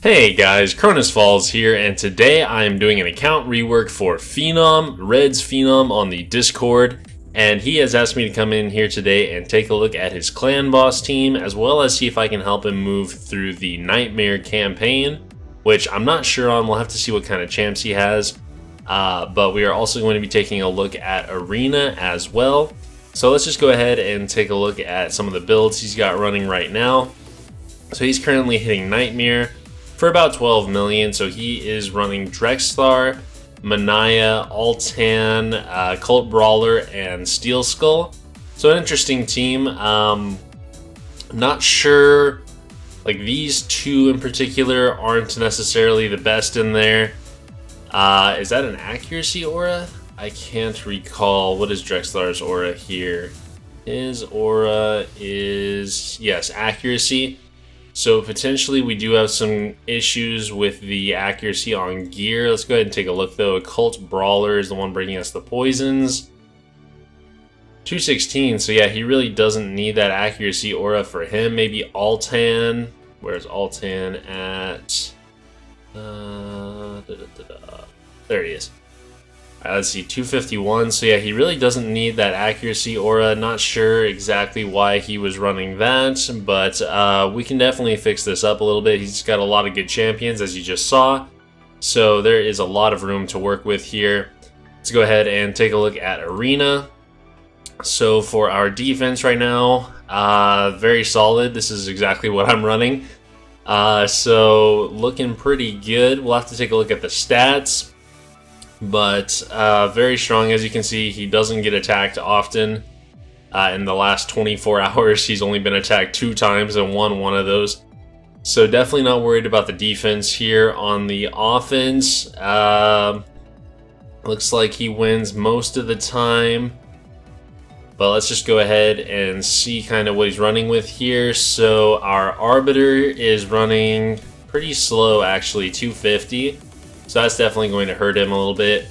Hey guys, Cronus Falls here, and today I am doing an account rework for Phenom, Red's Phenom on the Discord, and he has asked me to come in here today and take a look at his clan boss team, as well as see if I can help him move through the Nightmare campaign, which I'm not sure on. We'll have to see what kind of champs he has, but we are also going to be taking a look at Arena as well. So let's just go ahead and take a look at some of the builds he's got running right now. So he's currently hitting Nightmare for about 12 million, so he is running Drexthar, Manaya, Altan, Cult Brawler, and Steel Skull. So an interesting team. Not sure, like these two in particular aren't necessarily the best in there. Is that an accuracy aura? I can't recall. What is Drexthar's aura here? His aura is, yes, accuracy. So potentially we do have some issues with the accuracy on gear. Let's go ahead and take a look though. Cult Brawler is the one bringing us the poisons. 216, so yeah, he really doesn't need that accuracy aura for him. Maybe Altan. Where's Altan at? There he is. Alright, let's see, 251. So yeah, he really doesn't need that accuracy aura. Not sure exactly why he was running that, but we can definitely fix this up a little bit. He's got a lot of good champions, as you just saw. So there is a lot of room to work with here. Let's go ahead and take a look at Arena. So for our defense right now, very solid. This is exactly what I'm running. So looking pretty good. We'll have to take a look at the stats. But very strong, as you can see. He doesn't get attacked often. In the last 24 hours, he's only been attacked 2 times and won one of those. So definitely not worried about the defense here. On the offense, looks like he wins most of the time. But let's just go ahead and see kind of what he's running with here. So our Arbiter is running pretty slow, actually, 250. So that's definitely going to hurt him a little bit.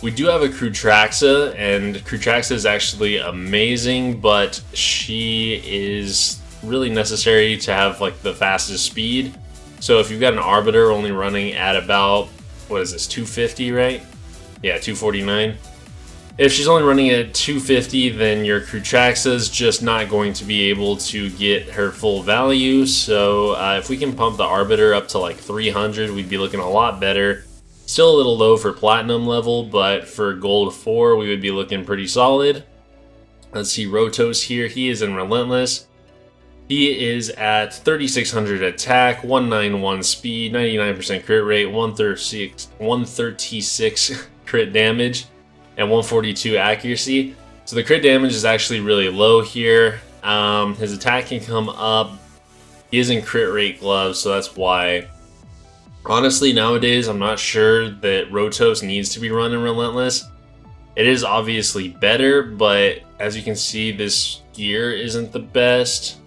We do have a Krutraxa, and Krutraxa is actually amazing, but she is really necessary to have like the fastest speed. So if you've got an Arbiter only running at about, what is this, 250, right? Yeah, 249. If she's only running at 250, then your Krutraxa is just not going to be able to get her full value. So if we can pump the Arbiter up to like 300, we'd be looking a lot better. Still a little low for Platinum level, but for Gold 4, we would be looking pretty solid. Let's see Rotos here. He is in Relentless. He is at 3600 attack, 191 speed, 99% crit rate, 136 crit damage, and 142 accuracy. So the crit damage is actually really low here. His attack can come up. He is in crit rate gloves, so that's why. Honestly, nowadays, I'm not sure that Rotos needs to be run in Relentless. It is obviously better, but as you can see, this gear isn't the best.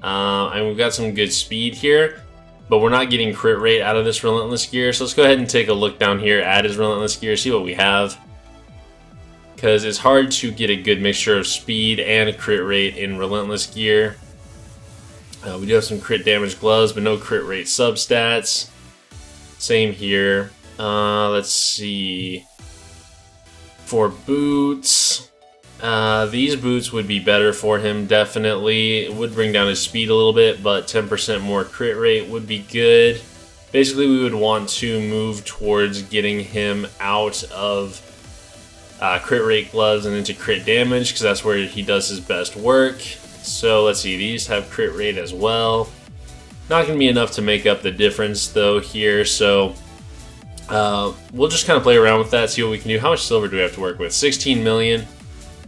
And we've got some good speed here, but we're not getting crit rate out of this Relentless gear. So let's go ahead and take a look down here at his Relentless gear, see what we have. Because it's hard to get a good mixture of speed and crit rate in Relentless gear. We do have some crit damage gloves, but no crit rate substats. Same here. Let's see. For boots, these boots would be better for him, definitely. It would bring down his speed a little bit, but 10% more crit rate would be good. Basically, we would want to move towards getting him out of crit rate gloves and into crit damage, because that's where he does his best work. So let's see, these have crit rate as well. Not going to be enough to make up the difference though here, so we'll just kind of play around with that, see what we can do. How much silver do we have to work with? 16 million,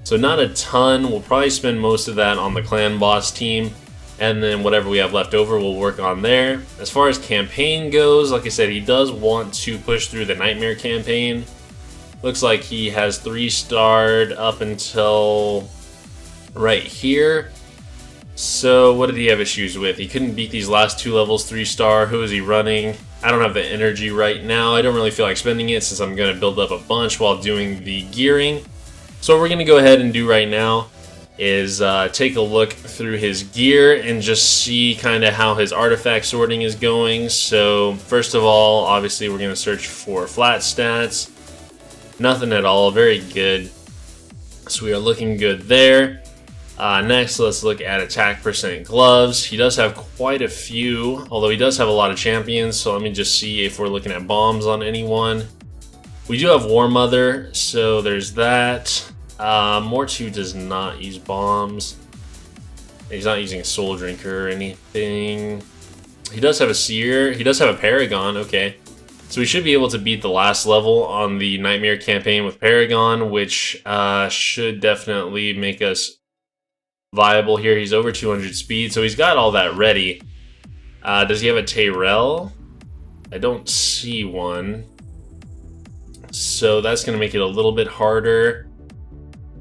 so not a ton. We'll probably spend most of that on the clan boss team, and then whatever we have left over we'll work on there. As far as campaign goes, like I said, he does want to push through the Nightmare campaign. Looks like he has 3-starred up until right here. So what did he have issues with? He couldn't beat these last 2 levels 3-star. Who is he running? I don't have the energy right now. I don't really feel like spending it since I'm going to build up a bunch while doing the gearing. So what we're going to go ahead and do right now is take a look through his gear and just see kind of how his artifact sorting is going. So first of all, obviously we're going to search for flat stats. Nothing at all, very good. So we are looking good there. Next, let's look at attack percent gloves. He does have quite a few, although he does have a lot of champions. So let me just see if we're looking at bombs on anyone. We do have War Mother, so there's that. Mortu does not use bombs. He's not using a Soul Drinker or anything. He does have a Seer. He does have a Paragon, okay. So we should be able to beat the last level on the Nightmare campaign with Paragon, which should definitely make us viable here. He's over 200 speed, so he's got all that ready. Does he have a Tyrell? I don't see one. So that's going to make it a little bit harder.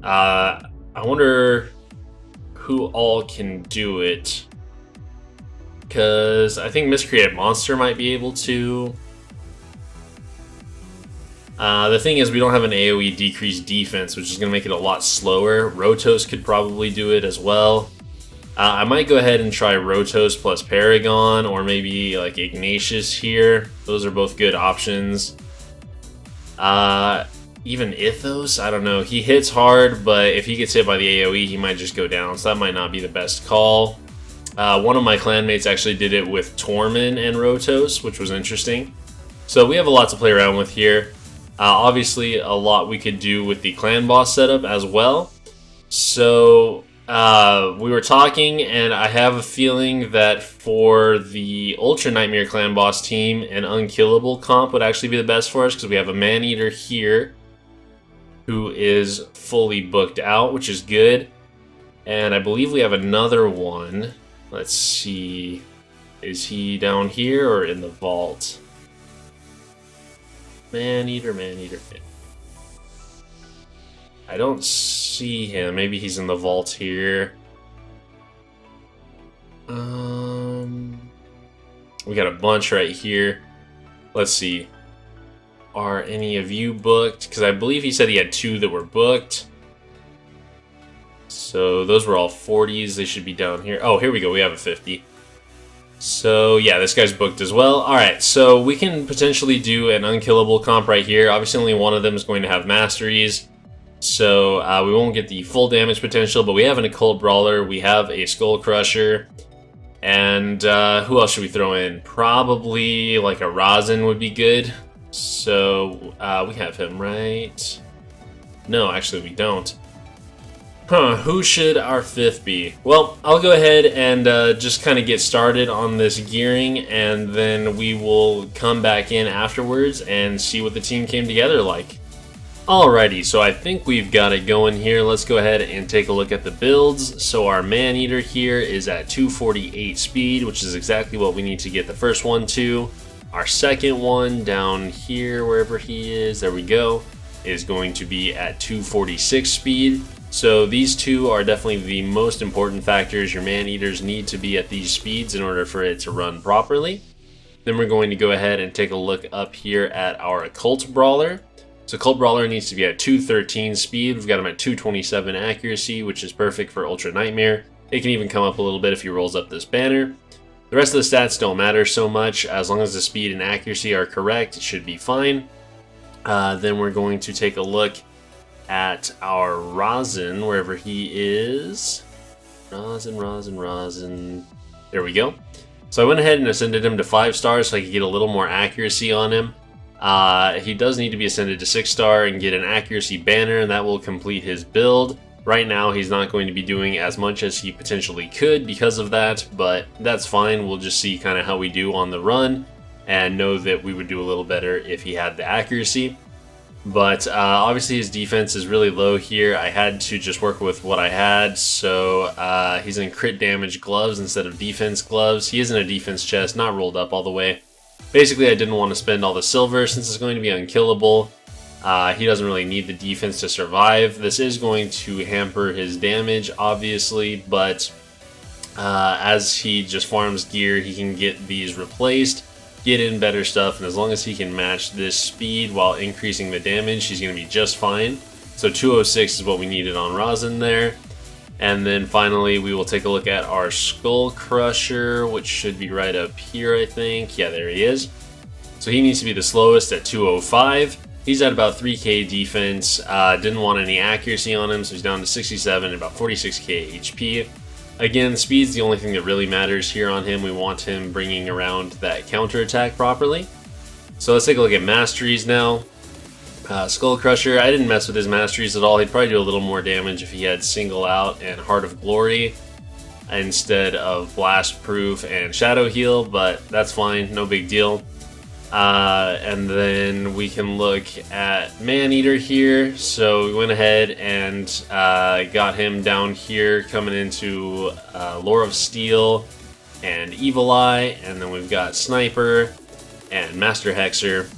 I wonder who all can do it. Because I think Miscreated Monster might be able to. The thing is, we don't have an AoE decreased defense, which is going to make it a lot slower. Rotos could probably do it as well. I might go ahead and try Rotos plus Paragon, or maybe like Ignatius here. Those are both good options. Even Ithos, I don't know. He hits hard, but if he gets hit by the AoE, he might just go down, so that might not be the best call. One of my clanmates actually did it with Tormin and Rotos, which was interesting. So we have a lot to play around with here. Obviously, a lot we could do with the clan boss setup as well. So we were talking, and I have a feeling that for the Ultra Nightmare clan boss team, an Unkillable comp would actually be the best for us, because we have a Man-Eater here who is fully booked out, which is good. And I believe we have another one. Let's see. Is he down here or in the vault? Man-Eater, Man-Eater. I don't see him. Maybe he's in the vault here. We got a bunch right here. Let's see. Are any of you booked? Because I believe he said he had 2 that were booked. So those were all 40s. They should be down here. Oh, here we go. We have a 50. So yeah, this guy's booked as well. Alright, so we can potentially do an Unkillable comp right here. Obviously only one of them is going to have masteries. So we won't get the full damage potential, but we have an Occult Brawler. We have a Skull Crusher. And who else should we throw in? Probably like a Rosin would be good. So we have him, right? No, actually we don't. Who should our 5th be? Well, I'll go ahead and just kind of get started on this gearing, and then we will come back in afterwards and see what the team came together like. Alrighty, so I think we've got it going here. Let's go ahead and take a look at the builds. So our Man-Eater here is at 248 speed, which is exactly what we need to get the first one to. Our second one down here, wherever he is, there we go, is going to be at 246 speed. So these two are definitely the most important factors. Your Man-Eaters need to be at these speeds in order for it to run properly. Then we're going to go ahead and take a look up here at our Occult Brawler. So Occult Brawler needs to be at 213 speed. We've got him at 227 accuracy, which is perfect for Ultra Nightmare. It can even come up a little bit if he rolls up this banner. The rest of the stats don't matter so much. As long as the speed and accuracy are correct, it should be fine. Then we're going to take a look at our Rosin, wherever he is. Rosin. There we go. So I went ahead and ascended him to 5 stars so I could get a little more accuracy on him. He does need to be ascended to 6 star and get an accuracy banner, and that will complete his build. Right now, he's not going to be doing as much as he potentially could because of that, but that's fine. We'll just see kind of how we do on the run and know that we would do a little better if he had the accuracy. But obviously his defense is really low here. I had to just work with what I had, so he's in crit damage gloves instead of defense gloves. He is in a defense chest, not rolled up all the way. Basically, I didn't want to spend all the silver since it's going to be unkillable. He doesn't really need the defense to survive. This is going to hamper his damage, obviously, but as he just farms gear, he can get these replaced, get in better stuff, and as long as he can match this speed while increasing the damage, he's going to be just fine. So 206 is what we needed on Rosin there. And then finally, we will take a look at our Skull Crusher, which should be right up here, I think. Yeah, there he is. So he needs to be the slowest at 205. He's at about 3k defense. Didn't want any accuracy on him, so he's down to 67 and about 46k HP. Again, speed's the only thing that really matters here on him. We want him bringing around that counterattack properly. So let's take a look at masteries now. Skull Crusher, I didn't mess with his masteries at all. He'd probably do a little more damage if he had Single Out and Heart of Glory instead of Blast Proof and Shadow Heal, but that's fine, no big deal. And then we can look at Maneater here. So we went ahead and got him down here coming into Lore of Steel and Evil Eye, and then we've got Sniper and Master Hexer.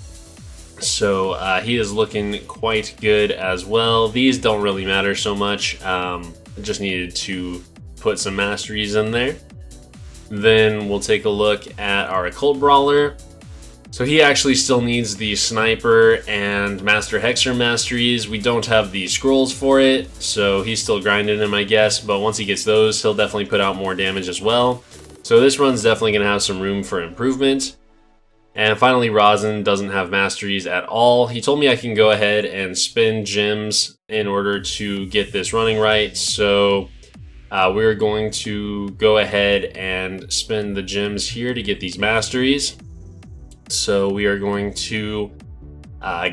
So he is looking quite good as well. These don't really matter so much. Just needed to put some masteries in there. Then we'll take a look at our Occult Brawler. So he actually still needs the Sniper and Master Hexer masteries. We don't have the scrolls for it, so he's still grinding them, I guess. But once he gets those, he'll definitely put out more damage as well. So this run's definitely going to have some room for improvement. And finally, Rosin doesn't have masteries at all. He told me I can go ahead and spend gems in order to get this running right. So we're going to go ahead and spend the gems here to get these masteries. So we are going to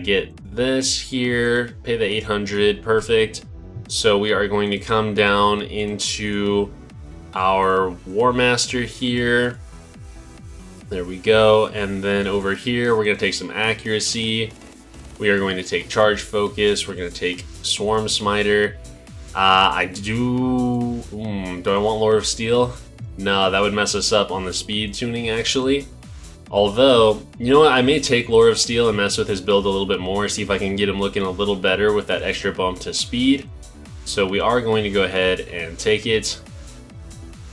get this here, pay the 800, perfect. So we are going to come down into our War Master here. There we go, and then over here we're going to take some accuracy. We are going to take Charge Focus. We're going to take Swarm Smiter. Do I want Lore of Steel? No, that would mess us up on the speed tuning actually. Although, you know what, I may take Lore of Steel and mess with his build a little bit more, see if I can get him looking a little better with that extra bump to speed. So we are going to go ahead and take it.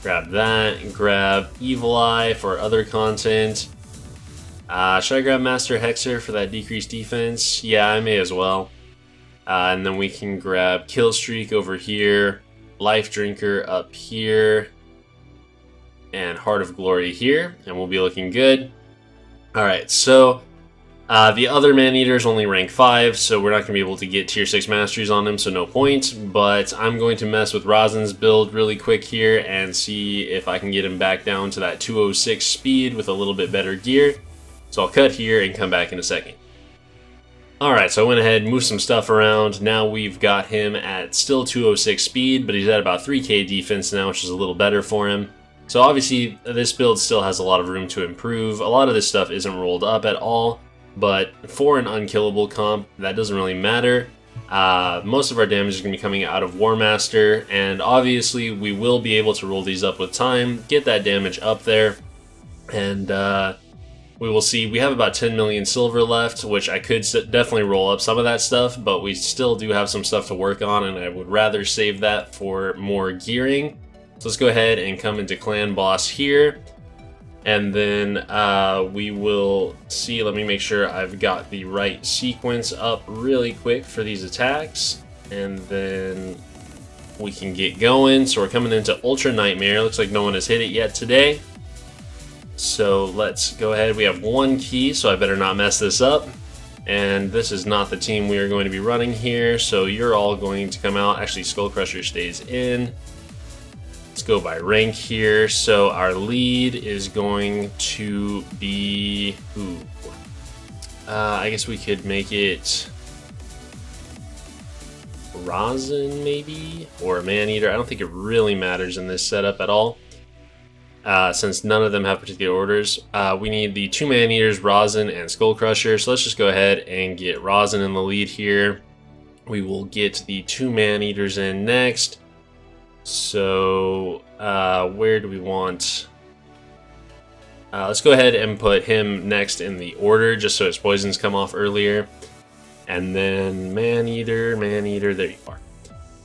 Grab that, and grab Evil Eye for other content. Should I grab Master Hexer for that decreased defense? Yeah, I may as well. And then we can grab Kill Streak over here, Life Drinker up here, and Heart of Glory here, and we'll be looking good. Alright, so the other Maneater is only rank 5, so we're not going to be able to get tier 6 masteries on him, so no point. But I'm going to mess with Rosin's build really quick here and see if I can get him back down to that 206 speed with a little bit better gear. So I'll cut here and come back in a second. Alright, so I went ahead and moved some stuff around. Now we've got him at still 206 speed, but he's at about 3k defense now, which is a little better for him. So obviously this build still has a lot of room to improve. A lot of this stuff isn't rolled up at all. But for an unkillable comp, that doesn't really matter. Most of our damage is going to be coming out of War Master, and obviously we will be able to roll these up with time, get that damage up there, and we will see. We have about 10 million silver left, which I could definitely roll up some of that stuff, but we still do have some stuff to work on, and I would rather save that for more gearing. So let's go ahead and come into Clan Boss here. And then we will see, let me make sure I've got the right sequence up really quick for these attacks. And then we can get going. So we're coming into Ultra Nightmare. Looks like no one has hit it yet today. So let's go ahead. We have one key, so I better not mess this up. And this is not the team we are going to be running here. So you're all going to come out. Actually, Skull Crusher stays in. Let's go by rank here. So our lead is going to be, I guess we could make it Rosin maybe, or Maneater. I don't think it really matters in this setup at all, since none of them have particular orders. We need the 2 Maneaters, Rosin and Skull Crusher. So let's just go ahead and get Rosin in the lead here. We will get the 2 Maneaters in next. So, where do we want? Let's go ahead and put him next in the order, just so his poisons come off earlier. And then Maneater, there you are.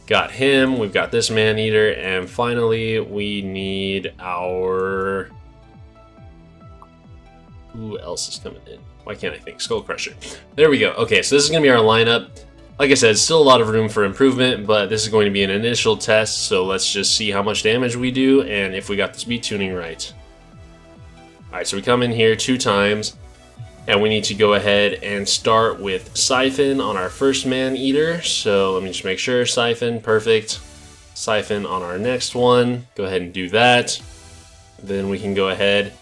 Got him, we've got this Maneater, and finally we need our... Who else is coming in? Why can't I think? Skull Crusher. There we go. Okay, so this is going to be our lineup. Like I said, still a lot of room for improvement, but this is going to be an initial test, so let's just see how much damage we do and if we got the speed tuning right. Alright, so we come in here 2 times, and we need to go ahead and start with Siphon on our first Man-Eater. So let me just make sure, Siphon, perfect. Siphon on our next one, go ahead and do that. Then we can go ahead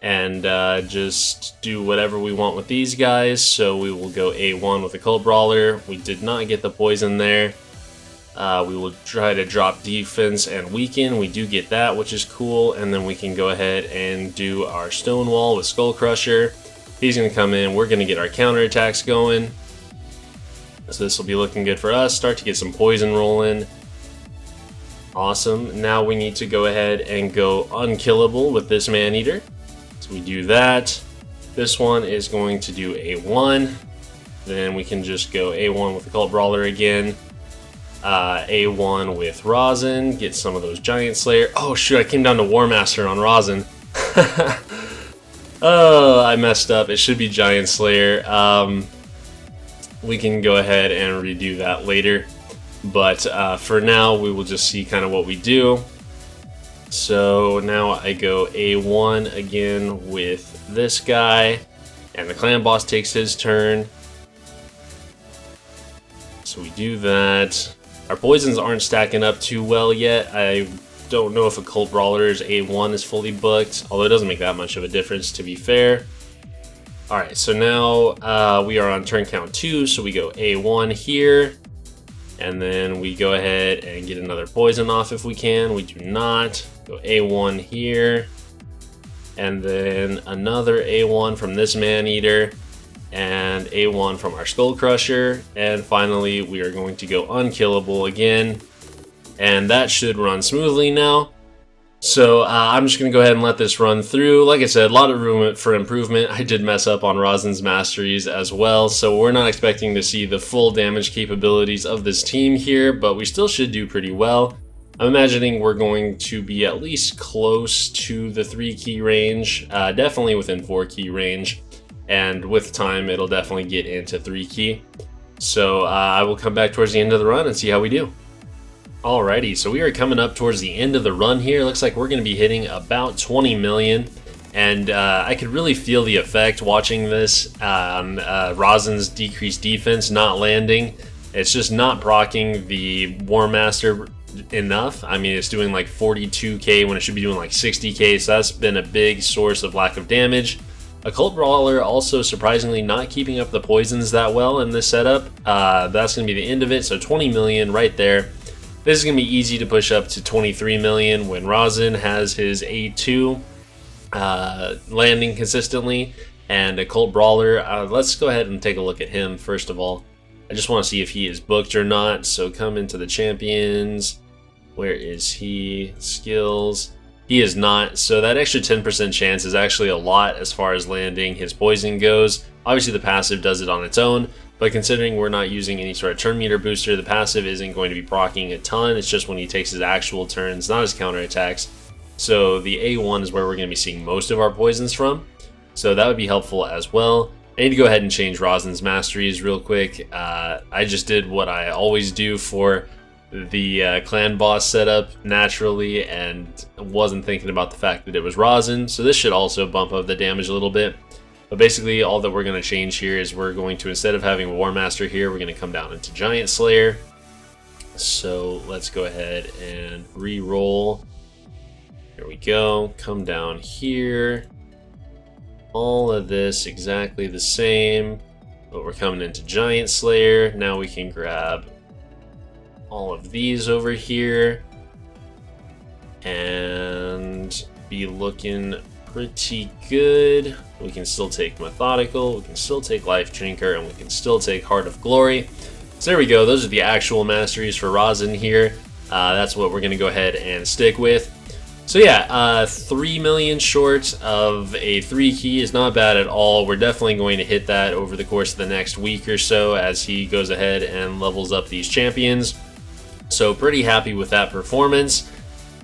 and just do whatever we want with these guys. So we will go A1 with a Cult Brawler. We did not get the poison there. We will try to drop defense and weaken. We do get that, which is cool. And then we can go ahead and do our Stonewall with Skull Crusher. He's going to come in. We're going to get our counterattacks going. So this will be looking good for us. Start to get some poison rolling. Awesome. Now we need to go ahead and go unkillable with this Man-Eater. So we do that. This one is going to do A1. Then we can just go A1 with the Cult Brawler again. A1 with Rosin. Get some of those Giant Slayer. Oh shoot, I came down to War Master on Rosin. Oh, I messed up. It should be Giant Slayer. We can go ahead and redo that later. But for now, we will just see kind of what we do. So now I go A1 again with this guy, and the clan boss takes his turn. So we do that. Our poisons aren't stacking up too well yet. I don't know if a Cult Brawler's A1 is fully booked, although it doesn't make that much of a difference, to be fair. Alright, so now we are on turn count 2, so we go A1 here. And then we go ahead and get another poison off if we can. We do not. Go A1 here. And then another A1 from this Man-Eater. And A1 from our Skull Crusher. And finally, we are going to go unkillable again. And that should run smoothly now. So I'm just going to go ahead and let this run through. Like I said, a lot of room for improvement. I did mess up on Rosin's masteries as well, so we're not expecting to see the full damage capabilities of this team here, but we still should do pretty well. I'm imagining we're going to be at least close to the 3 key range, definitely within 4 key range, and with time it'll definitely get into 3 key. So I will come back towards the end of the run and see how we do. Alrighty, so we are coming up towards the end of the run here. Looks like we're going to be hitting about 20 million. And I could really feel the effect watching this on Rosin's decreased defense not landing. It's just not proccing the War Master enough. I mean, it's doing like 42k when it should be doing like 60k, so that's been a big source of lack of damage. A Cult Brawler also surprisingly not keeping up the poisons that well in this setup. That's going to be the end of it, so 20 million right there. This is going to be easy to push up to 23 million when Rosin has his A2 landing consistently, and a Cult Brawler. Let's go ahead and take a look at him first of all. I just want to see if he is booked or not, so come into the champions. Where is he? Skills. He is not, so that extra 10% chance is actually a lot as far as landing his poison goes. Obviously the passive does it on its own, but considering we're not using any sort of turn meter booster, the passive isn't going to be proccing a ton. It's just when he takes his actual turns, not his counterattacks. So the A1 is where we're going to be seeing most of our poisons from. So that would be helpful as well. I need to go ahead and change Rosin's masteries real quick. I just did what I always do for the clan boss setup naturally and wasn't thinking about the fact that it was Rosin. So this should also bump up the damage a little bit. But basically all that we're going to change here is we're going to, instead of having War Master here, we're going to come down into Giant Slayer. So let's go ahead and re-roll. Here we go. Come down here. All of this exactly the same, but we're coming into Giant Slayer. Now we can grab all of these over here and be looking pretty good. We can still take Methodical, we can still take Life Drinker, and we can still take Heart of Glory. So there we go, those are the actual masteries for Rosin here. That's what we're going to go ahead and stick with. So yeah, 3 million short of a 3 key is not bad at all. We're definitely going to hit that over the course of the next week or so as he goes ahead and levels up these champions. So pretty happy with that performance.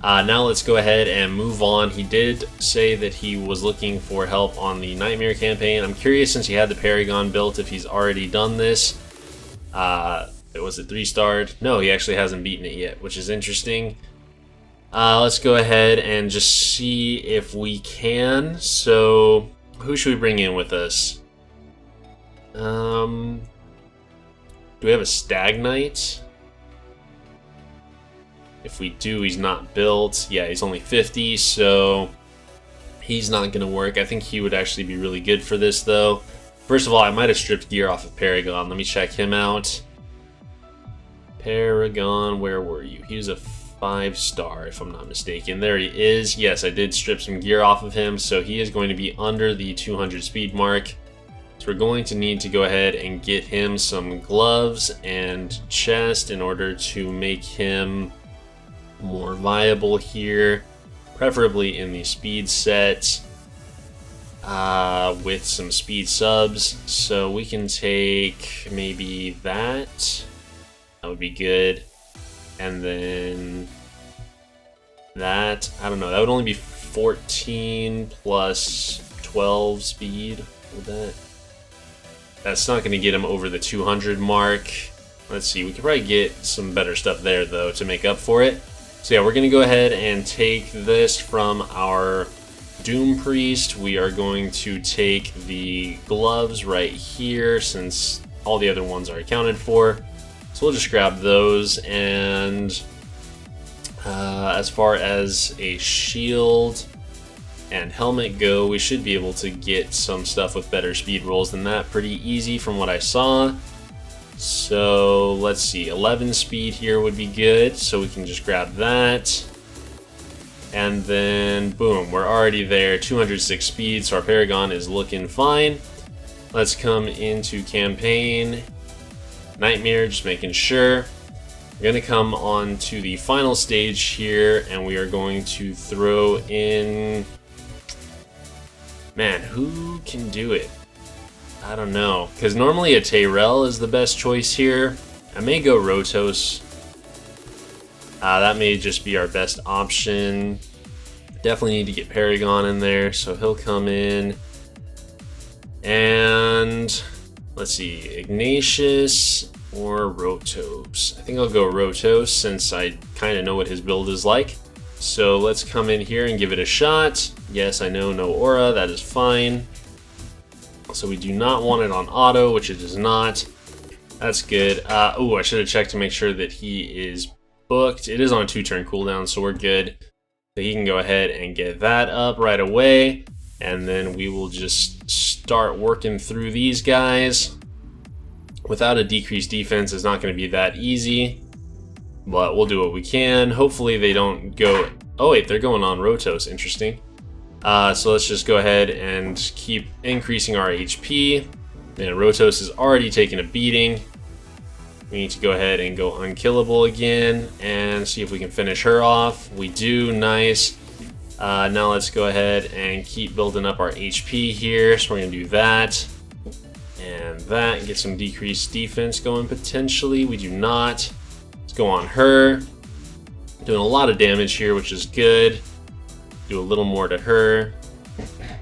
Now let's go ahead and move on. He did say that he was looking for help on the Nightmare campaign. I'm curious, since he had the Paragon built, if he's already done this. Was it 3-starred? No, he actually hasn't beaten it yet, which is interesting. Let's go ahead and just see if we can. So, who should we bring in with us? Do we have a Stag Knight? If we do, he's not built. Yeah, he's only 50, so he's not going to work. I think he would actually be really good for this, though. First of all, I might have stripped gear off of Paragon. Let me check him out. Paragon, where were you? He was a 5-star, if I'm not mistaken. There he is. Yes, I did strip some gear off of him, so he is going to be under the 200 speed mark. So we're going to need to go ahead and get him some gloves and chest in order to make him more viable here, preferably in the speed set with some speed subs. So we can take maybe that would be good, and then that, I don't know, that would only be 14 plus 12 speed. Would that's not going to get him over the 200 mark. Let's see, we could probably get some better stuff there though to make up for it. So yeah, we're going to go ahead and take this from our Doom Priest. We are going to take the gloves right here since all the other ones are accounted for. So we'll just grab those, and as far as a shield and helmet go, we should be able to get some stuff with better speed rolls than that pretty easy from what I saw. So let's see, 11 speed here would be good, so we can just grab that. And then boom, we're already there, 206 speed, so our Paragon is looking fine. Let's come into campaign. Nightmare, just making sure. We're going to come on to the final stage here, and we are going to throw in... Man, who can do it? I don't know, because normally a Tyrell is the best choice here. I may go Rotos. That may just be our best option. Definitely need to get Paragon in there, so he'll come in. And let's see, Ignatius or Rotos. I think I'll go Rotos since I kind of know what his build is like. So let's come in here and give it a shot. Yes, I know, no aura, that is fine. So we do not want it on auto, which it is not. That's good. Oh, I should have checked to make sure that he is booked. It is on a 2-turn cooldown, so we're good. So he can go ahead and get that up right away. And then we will just start working through these guys. Without a decreased defense, it's not going to be that easy. But we'll do what we can. Hopefully they don't go... Oh wait, they're going on Rotos. Interesting. So let's just go ahead and keep increasing our HP. And Rotos is already taking a beating. We need to go ahead and go unkillable again and see if we can finish her off. We do, nice. Now let's go ahead and keep building up our HP here. So we're going to do that and that, and get some decreased defense going potentially. We do not. Let's go on her. Doing a lot of damage here, which is good. Do a little more to her.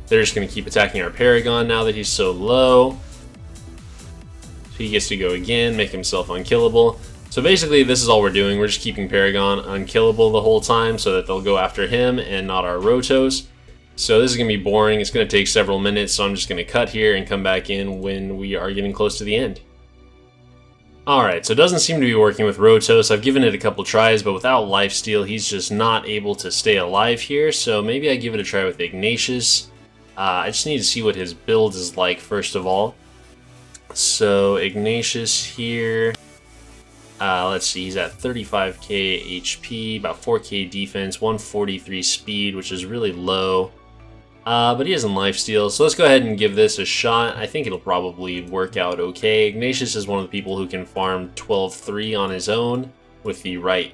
They're just going to keep attacking our Paragon now that he's so low. So he gets to go again, make himself unkillable. So basically this is all we're doing. We're just keeping Paragon unkillable the whole time so that they'll go after him and not our Rotos. So this is going to be boring. It's going to take several minutes, so I'm just going to cut here and come back in when we are getting close to the end. Alright, so it doesn't seem to be working with Rotos. I've given it a couple tries, but without lifesteal, he's just not able to stay alive here. So maybe I give it a try with Ignatius. I just need to see what his build is like, first of all. So Ignatius here. Let's see, he's at 35k HP, about 4k defense, 143 speed, which is really low. But he has some lifesteal, so let's go ahead and give this a shot. I think it'll probably work out okay. Ignatius is one of the people who can farm 12-3 on his own with the right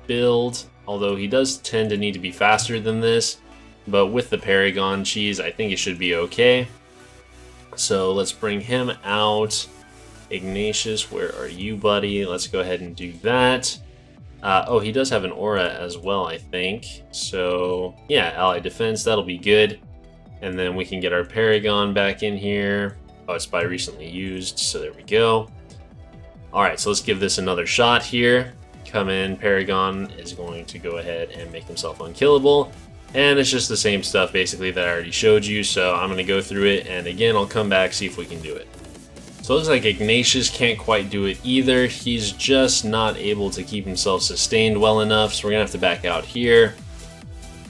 build, although he does tend to need to be faster than this. But with the Paragon cheese, I think it should be okay. So let's bring him out. Ignatius, where are you, buddy? Let's go ahead and do that. Oh, he does have an aura as well, I think. So yeah, ally defense, that'll be good. And then we can get our Paragon back in here. Oh, it's by recently used, so there we go. Alright, so let's give this another shot here. Come in, Paragon is going to go ahead and make himself unkillable. And it's just the same stuff basically that I already showed you, so I'm going to go through it, and again, I'll come back, see if we can do it. So it looks like Ignatius can't quite do it either. He's just not able to keep himself sustained well enough, so we're going to have to back out here.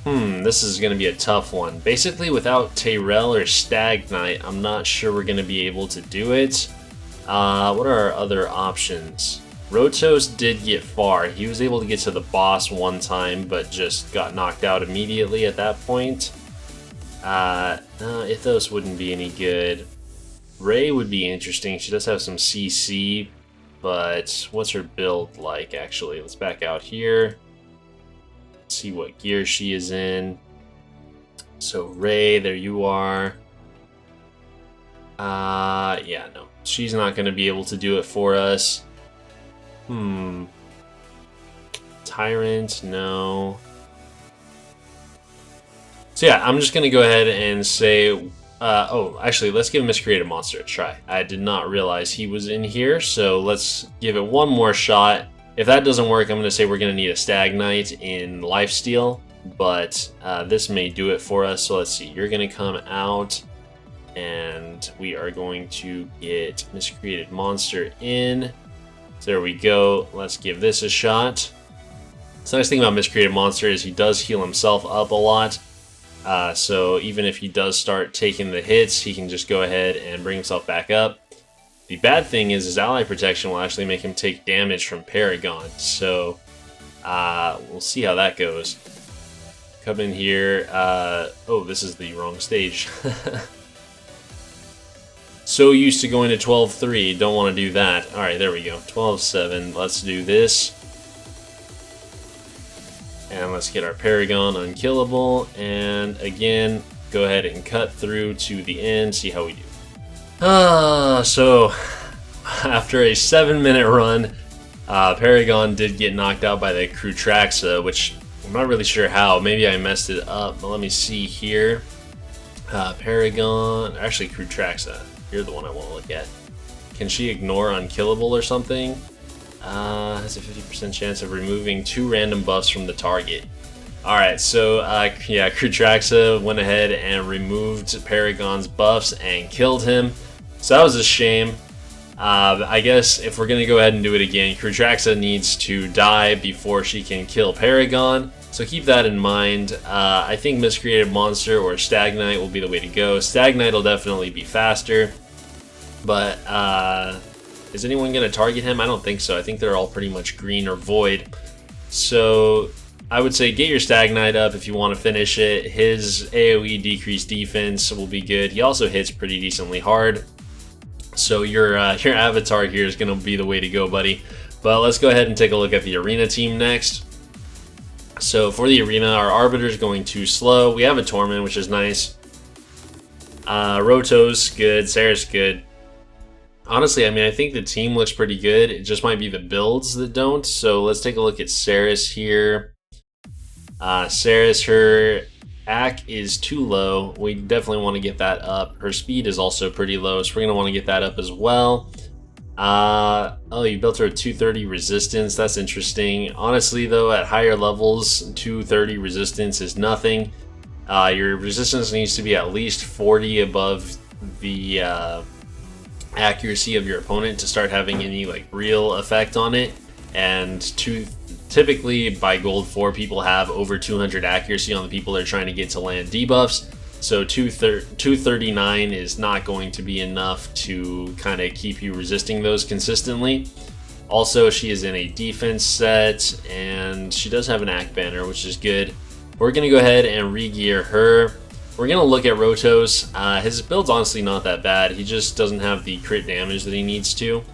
This is going to be a tough one. Basically, without Tyrell or Stag Knight, I'm not sure we're going to be able to do it. What are our other options? Rotos did get far. He was able to get to the boss one time, but just got knocked out immediately at that point. No, Ithos wouldn't be any good. Ray would be interesting. She does have some CC, but what's her build like, actually? Let's back out here. See what gear she is in. So Ray, there you are. Yeah, no. She's not going to be able to do it for us. Tyrant, no. So yeah, I'm just going to go ahead and say... oh, actually, let's give Miscreated Monster a try. I did not realize he was in here, so let's give it one more shot. If that doesn't work, I'm going to say we're going to need a Stag Knight in Lifesteal, but this may do it for us. So let's see, you're going to come out, and we are going to get Miscreated Monster in. So there we go. Let's give this a shot. So the nice thing about Miscreated Monster is he does heal himself up a lot. So even if he does start taking the hits, he can just go ahead and bring himself back up. The bad thing is his ally protection will actually make him take damage from Paragon. So we'll see how that goes. Come in here. Oh, this is the wrong stage. So used to going to 12-3, don't want to do that. Alright, there we go. 12-7, let's do this. And let's get our Paragon unkillable. And again, go ahead and cut through to the end, see how we do. So after a 7-minute run, Paragon did get knocked out by the Crutraxa, which I'm not really sure how. Maybe I messed it up, but let me see here. Paragon, actually Crutraxa. You're the one I want to look at. Can she ignore unkillable or something? Has a 50% chance of removing 2 random buffs from the target. Alright, so yeah, Crutraxa went ahead and removed Paragon's buffs and killed him. So that was a shame. I guess if we're going to go ahead and do it again, Crutraxa needs to die before she can kill Paragon. So keep that in mind. I think Miscreated Monster or Stag Knight will be the way to go. Stag Knight will definitely be faster. But is anyone going to target him? I don't think so. I think they're all pretty much green or void. So I would say get your Stag Knight up if you want to finish it. His AoE decreased defense will be good. He also hits pretty decently hard. So your avatar here is going to be the way to go, buddy. But let's go ahead and take a look at the arena team next. So for the arena, our Arbiter is going too slow. We have a Torment, which is nice. Roto's good. Sarah's good. Honestly, I mean, I think the team looks pretty good. It just might be the builds that don't. So let's take a look at Saris here. Saris, her AC is too low. We definitely want to get that up. Her speed is also pretty low, so we're going to want to get that up as well. Oh, you built her a 230 resistance. That's interesting. Honestly, though, at higher levels, 230 resistance is nothing. Your resistance needs to be at least 40 above the accuracy of your opponent to start having any like real effect on it. And typically by gold 4, people have over 200 accuracy on the people they're trying to get to land debuffs. So 239 is not going to be enough to kind of keep you resisting those consistently. Also, she is in a defense set, and she does have an AC banner, which is good. We're going to go ahead and re-gear her. We're going to look at Rotos. His build's honestly not that bad. He just doesn't have the crit damage that he needs to.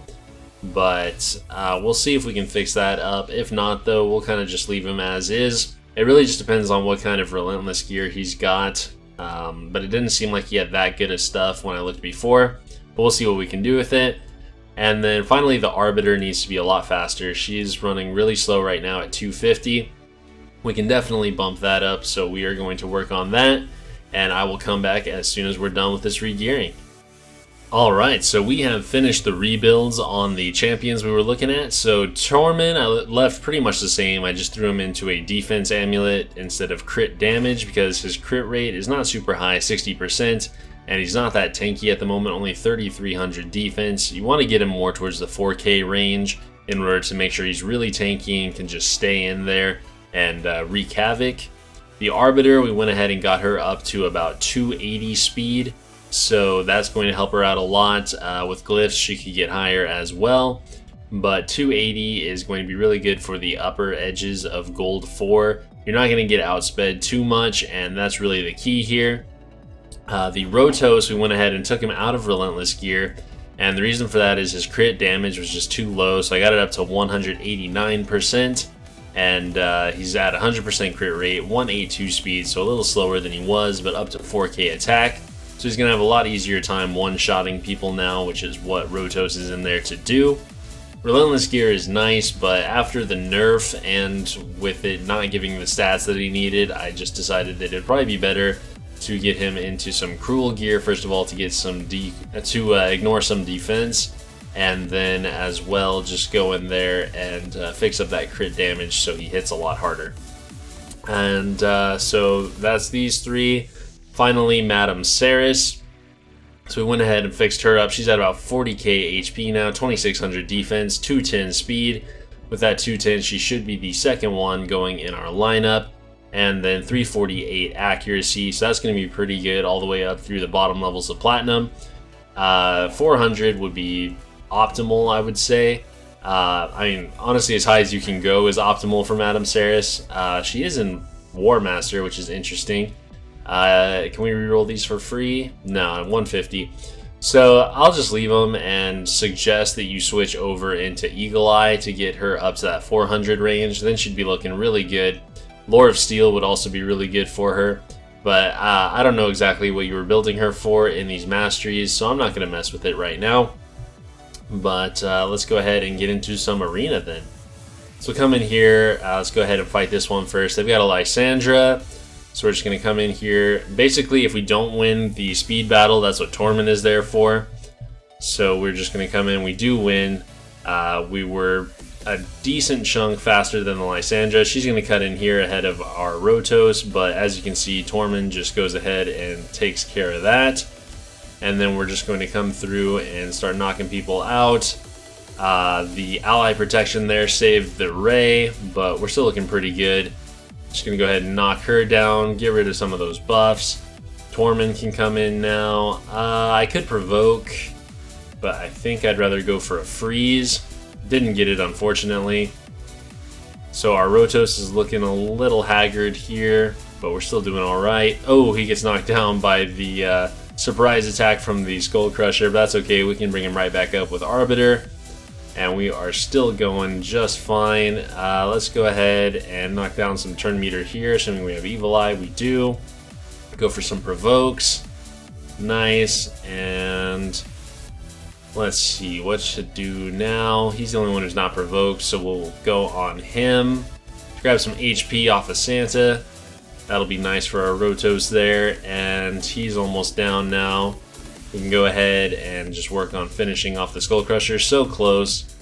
But we'll see if we can fix that up. If not, though, we'll kind of just leave him as is. It really just depends on what kind of relentless gear he's got. But it didn't seem like he had that good of stuff when I looked before. But we'll see what we can do with it. And then finally, the Arbiter needs to be a lot faster. She's running really slow right now at 250. We can definitely bump that up, so we are going to work on that. And I will come back as soon as we're done with this re-gearing. Alright, so we have finished the rebuilds on the champions we were looking at. So Tormund, I left pretty much the same. I just threw him into a defense amulet instead of crit damage because his crit rate is not super high, 60%, and he's not that tanky at the moment, only 3,300 defense. You want to get him more towards the 4K range in order to make sure he's really tanky and can just stay in there and wreak havoc. The Arbiter, we went ahead and got her up to about 280 speed. So that's going to help her out a lot. With glyphs, she could get higher as well. But 280 is going to be really good for the upper edges of Gold 4. You're not going to get outsped too much, and that's really the key here. The Rotos, we went ahead and took him out of Relentless Gear. And the reason for that is his crit damage was just too low. So I got it up to 189%. And he's at 100% crit rate, 182 speed, so a little slower than he was, but up to 4K attack. So he's going to have a lot easier time one-shotting people now, which is what Rotos is in there to do. Relentless Gear is nice, but after the nerf and with it not giving the stats that he needed, I just decided that it'd probably be better to get him into some Cruel Gear, first of all, to get some ignore some defense, and then as well just go in there and fix up that crit damage so he hits a lot harder. And so that's these three. Finally, Madame Ceres. So we went ahead and fixed her up. She's at about 40k HP now, 2600 defense, 210 speed. With that 210, she should be the second one going in our lineup. And then 348 accuracy, so that's going to be pretty good all the way up through the bottom levels of Platinum. 400 would be optimal, I would say. I mean, honestly, as high as you can go is optimal for Madame Ceres. She is in War Master, which is interesting. Can we reroll these for free? No, 150. So I'll just leave them and suggest that you switch over into Eagle Eye to get her up to that 400 range. Then she'd be looking really good. Lore of Steel would also be really good for her. But I don't know exactly what you were building her for in these masteries, so I'm not going to mess with it right now. But let's go ahead and get into some arena then. So come in here, let's go ahead and fight this one first. They've got a Lysandra. So we're just going to come in here. Basically, if we don't win the speed battle, that's what Tormund is there for. So we're just going to come in. We do win. We were a decent chunk faster than the Lysandra. She's going to cut in here ahead of our Rotos. But as you can see, Tormund just goes ahead and takes care of that. And then we're just going to come through and start knocking people out. The ally protection there saved the Ray, but we're still looking pretty good. Just going to go ahead and knock her down, get rid of some of those buffs. Tormund can come in now. I could provoke, but I think I'd rather go for a freeze. Didn't get it, unfortunately. So our Rotos is looking a little haggard here, but we're still doing alright. Oh, he gets knocked down by the surprise attack from the Skull Crusher, but that's okay. We can bring him right back up with Arbiter. And we are still going just fine. Let's go ahead and knock down some turn meter here, assuming we have Evil Eye. We do. Go for some provokes. Nice. And let's see what to do now. He's the only one who's not provoked, so we'll go on him. Grab some HP off of Santa. That'll be nice for our Rotos there. And he's almost down now. We can go ahead and just work on finishing off the Skull Crusher. So close.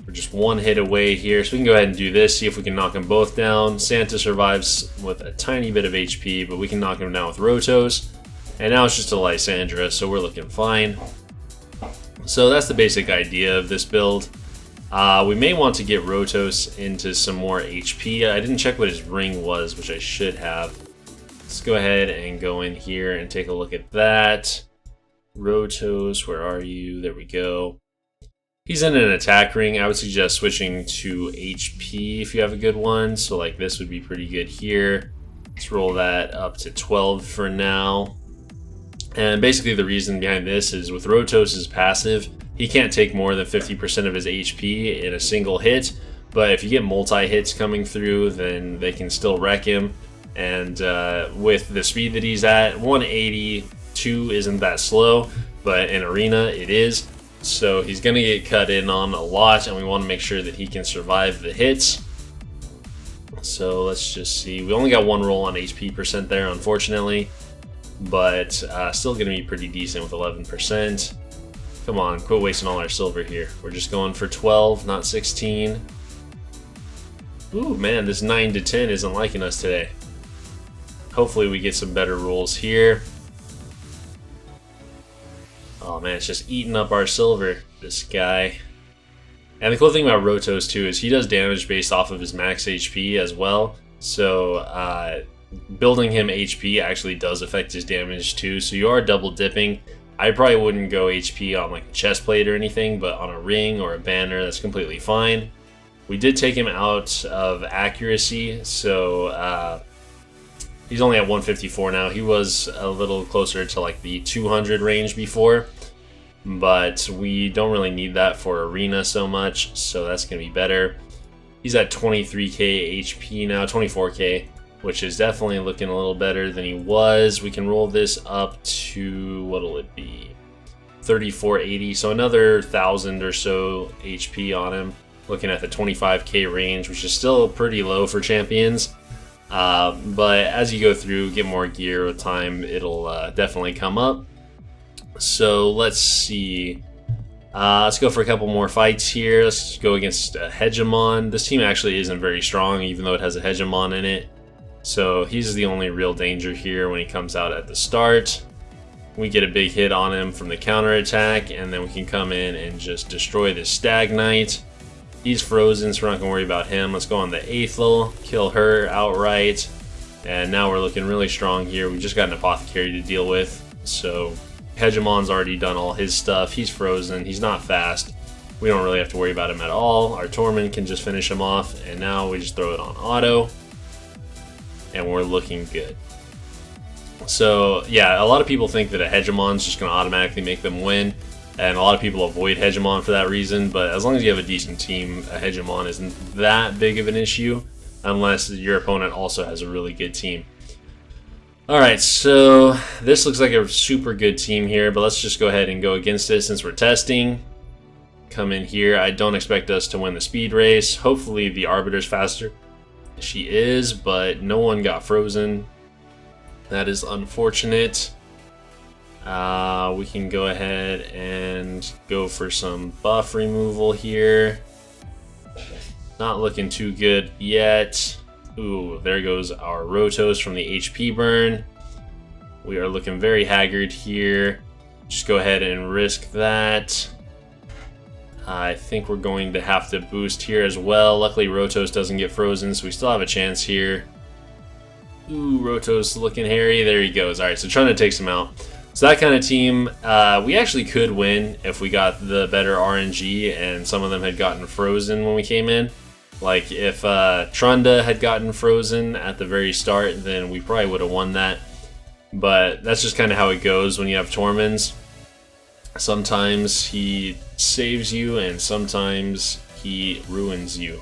We're just one hit away here. So we can go ahead and do this, see if we can knock them both down. Santa survives with a tiny bit of HP, but we can knock him down with Rotos. And now it's just a Lysandra, so we're looking fine. So that's the basic idea of this build. We may want to get Rotos into some more HP. I didn't check what his ring was, which I should have. Let's go ahead and go in here and take a look at that. Rotos, where are you? There we go. He's in an attack ring. I would suggest switching to HP if you have a good one. So like this would be pretty good here. Let's roll that up to 12 for now. And basically the reason behind this is with Rotos' passive, he can't take more than 50% of his HP in a single hit. But if you get multi-hits coming through, then they can still wreck him. And with the speed that he's at, 182 isn't that slow, but in Arena it is. So he's going to get cut in on a lot, and we want to make sure that he can survive the hits. So let's just see. We only got one roll on HP percent there, unfortunately. But still going to be pretty decent with 11%. Come on, quit wasting all our silver here. We're just going for 12, not 16. Ooh, man, this 9 to 10 isn't liking us today. Hopefully we get some better rules here. Oh man, it's just eating up our silver, this guy. And the cool thing about Rotos too is he does damage based off of his max HP as well. So building him HP actually does affect his damage too. So you are double dipping. I probably wouldn't go HP on like a chest plate or anything, but on a ring or a banner, that's completely fine. We did take him out of accuracy, so he's only at 154 now. He was a little closer to like the 200 range before, but we don't really need that for arena so much, so that's going to be better. He's at 23k HP now, 24k, which is definitely looking a little better than he was. We can roll this up to, what'll it be, 3480, so another 1,000 or so HP on him. Looking at the 25k range, which is still pretty low for champions. But as you go through, get more gear with time, it'll definitely come up. So let's see. Let's go for a couple more fights here. Let's go against a Hegemon. This team actually isn't very strong, even though it has a Hegemon in it. So he's the only real danger here when he comes out at the start. We get a big hit on him from the counter attack, and then we can come in and just destroy this Stag Knight. He's frozen, so we're not going to worry about him. Let's go on the Aethel, kill her outright. And now we're looking really strong here. We just got an Apothecary to deal with. So Hegemon's already done all his stuff. He's frozen. He's not fast. We don't really have to worry about him at all. Our Torment can just finish him off. And now we just throw it on auto. And we're looking good. So yeah, a lot of people think that a Hegemon's just going to automatically make them win. And a lot of people avoid Hegemon for that reason, but as long as you have a decent team, a Hegemon isn't that big of an issue, unless your opponent also has a really good team. Alright, so this looks like a super good team here, but let's just go ahead and go against it since we're testing. Come in here. I don't expect us to win the speed race. Hopefully the Arbiter's faster. She is, but no one got frozen. That is unfortunate. We can go ahead and go for some buff removal here. Not looking too good yet. Ooh, there goes our Rotos from the HP burn. We are looking very haggard here. Just go ahead and risk that. I think we're going to have to boost here as well. Luckily Rotos doesn't get frozen, so we still have a chance here. Ooh, Rotos looking hairy. There he goes. Alright, so trying to take some out. So that kind of team, we actually could win if we got the better RNG and some of them had gotten frozen when we came in. Like if Trunda had gotten frozen at the very start, then we probably would have won that. But that's just kind of how it goes when you have Torments. Sometimes he saves you and sometimes he ruins you.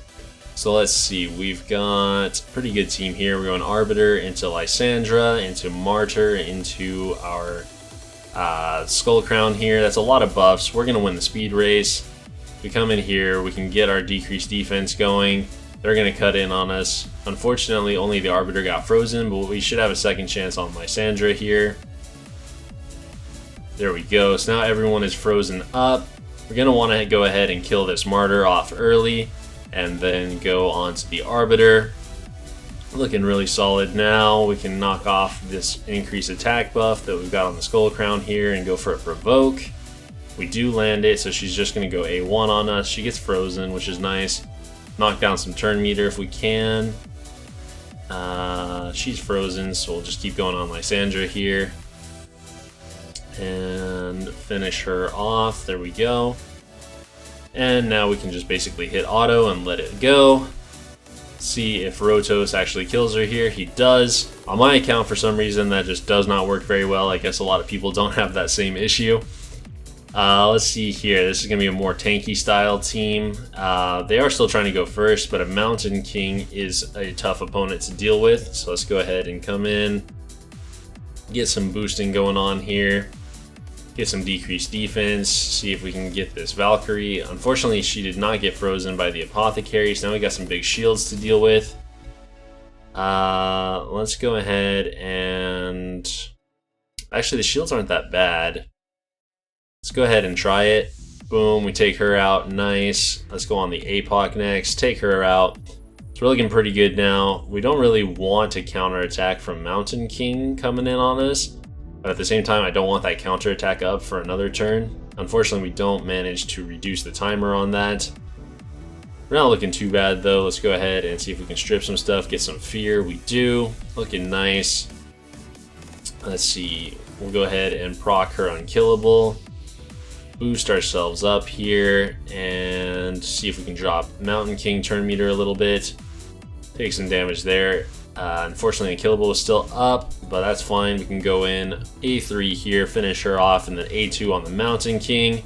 So let's see, we've got a pretty good team here. We're going Arbiter into Lysandra, into Martyr, into our Skull Crown here. That's a lot of buffs. We're going to win the speed race. We come in here, we can get our decreased defense going. They're going to cut in on us. Unfortunately, only the Arbiter got frozen, but we should have a second chance on Lysandra here. There we go. So now everyone is frozen up. We're going to want to go ahead and kill this Martyr off early and then go on to the Arbiter. Looking really solid now. We can knock off this increased attack buff that we've got on the Skull Crown here and go for a Provoke. We do land it, so she's just going to go A1 on us. She gets frozen, which is nice. Knock down some turn meter if we can. She's frozen, so we'll just keep going on Lysandra here. And finish her off. There we go. And now we can just basically hit auto and let it go. See if Rotos actually kills her here. He does. On my account, for some reason, that just does not work very well. I guess a lot of people don't have that same issue. Let's see here. This is going to be a more tanky style team. They are still trying to go first, but a Mountain King is a tough opponent to deal with. So let's go ahead and come in. Get some boosting going on here. Get some decreased defense. See if we can get this Valkyrie. Unfortunately, she did not get frozen by the Apothecary, so now we got some big shields to deal with. Let's go ahead and... Actually, the shields aren't that bad. Let's go ahead and try it. Boom, we take her out. Nice. Let's go on the APOC next. Take her out. So we're looking pretty good now. We don't really want to counterattack from Mountain King coming in on us. But at the same time, I don't want that counterattack up for another turn. Unfortunately, we don't manage to reduce the timer on that. We're not looking too bad though. Let's go ahead and see if we can strip some stuff, get some fear. We do. Looking nice. Let's see. We'll go ahead and proc her unkillable. Boost ourselves up here and see if we can drop Mountain King turn meter a little bit. Take some damage there. Unfortunately, unkillable is still up, but that's fine. We can go in A3 here, finish her off, and then A2 on the Mountain King.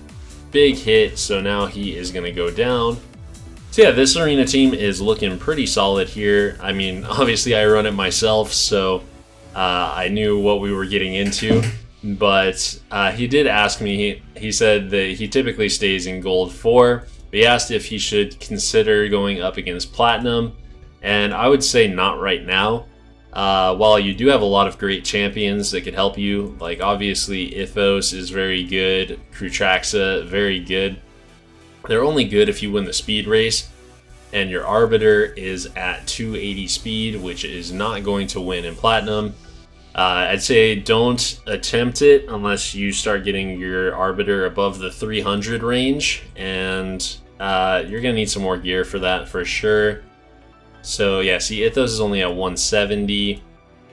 Big hit, so now he is going to go down. So yeah, this arena team is looking pretty solid here. I mean, obviously I run it myself, so I knew what we were getting into. But he did ask me, he said that he typically stays in gold 4. But he asked if he should consider going up against platinum. And I would say not right now. While you do have a lot of great champions that could help you, like obviously Ithos is very good, Krutraxa, very good. They're only good if you win the speed race. And your Arbiter is at 280 speed, which is not going to win in platinum. I'd say don't attempt it unless you start getting your Arbiter above the 300 range, and you're gonna need some more gear for that for sure. So yeah, see, Ithos is only at 170.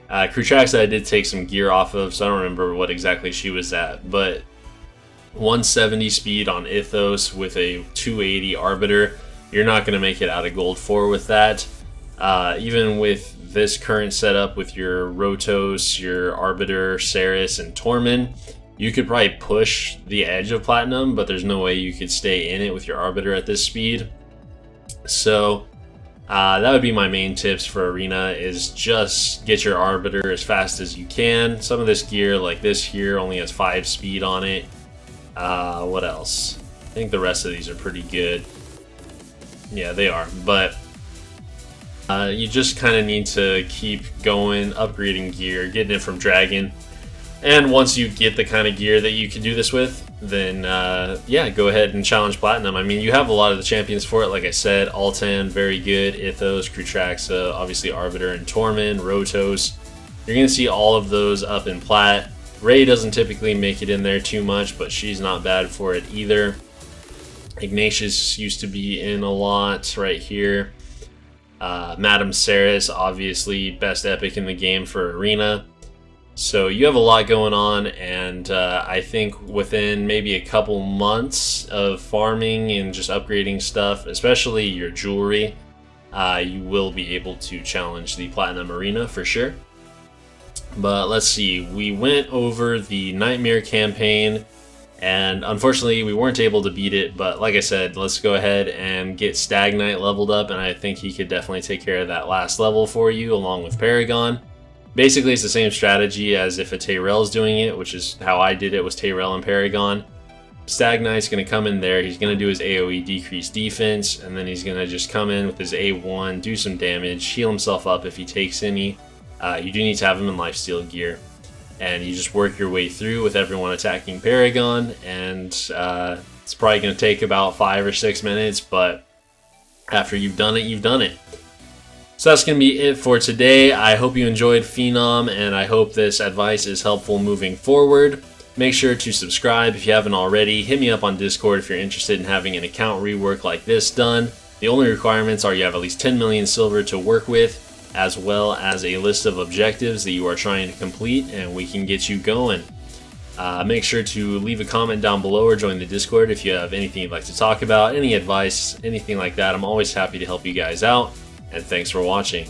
Krutraxa I did take some gear off of, so I don't remember what exactly she was at, but 170 speed on Ithos with a 280 Arbiter, you're not gonna make it out of gold 4 with that. Even with this current setup with your Rotos, your Arbiter, Ceres, and Tormund, you could probably push the edge of platinum, but there's no way you could stay in it with your Arbiter at this speed. So that would be my main tips for arena, is just get your Arbiter as fast as you can. Some of this gear, like this here, only has 5 speed on it. What else? I think the rest of these are pretty good. Yeah, they are, but you just kind of need to keep going, upgrading gear, getting it from Dragon. And once you get the kind of gear that you can do this with, then yeah, go ahead and challenge Platinum. I mean, you have a lot of the champions for it, like I said. Altan, very good. Ithos, Krutraxa, obviously Arbiter and Tormund, Rotos. You're going to see all of those up in Plat. Ray doesn't typically make it in there too much, but she's not bad for it either. Ignatius used to be in a lot right here. Madame Ceres, obviously best epic in the game for arena. So you have a lot going on, and I think within maybe a couple months of farming and just upgrading stuff, especially your jewelry, you will be able to challenge the Platinum Arena for sure. But let's see, we went over the Nightmare campaign, and unfortunately we weren't able to beat it, but like I said, let's go ahead and get Stag Knight leveled up, and I think he could definitely take care of that last level for you along with Paragon. Basically it's the same strategy as if a Tyrell's doing it, which is how I did it, was Tyrell and Paragon. Stag Knight's going to come in there, he's going to do his AoE decrease defense, and then he's going to just come in with his A1, do some damage, heal himself up if he takes any. You do need to have him in lifesteal gear. And you just work your way through with everyone attacking Paragon, and it's probably going to take about 5 or 6 minutes, but after you've done it, you've done it. So that's going to be it for today. I hope you enjoyed Phenom, and I hope this advice is helpful moving forward. Make sure to subscribe if you haven't already. Hit me up on Discord if you're interested in having an account rework like this done. The only requirements are you have at least 10 million silver to work with, as well as a list of objectives that you are trying to complete, and we can get you going. Make sure to leave a comment down below or join the Discord if you have anything you'd like to talk about, any advice, anything like that. I'm always happy to help you guys out, and thanks for watching.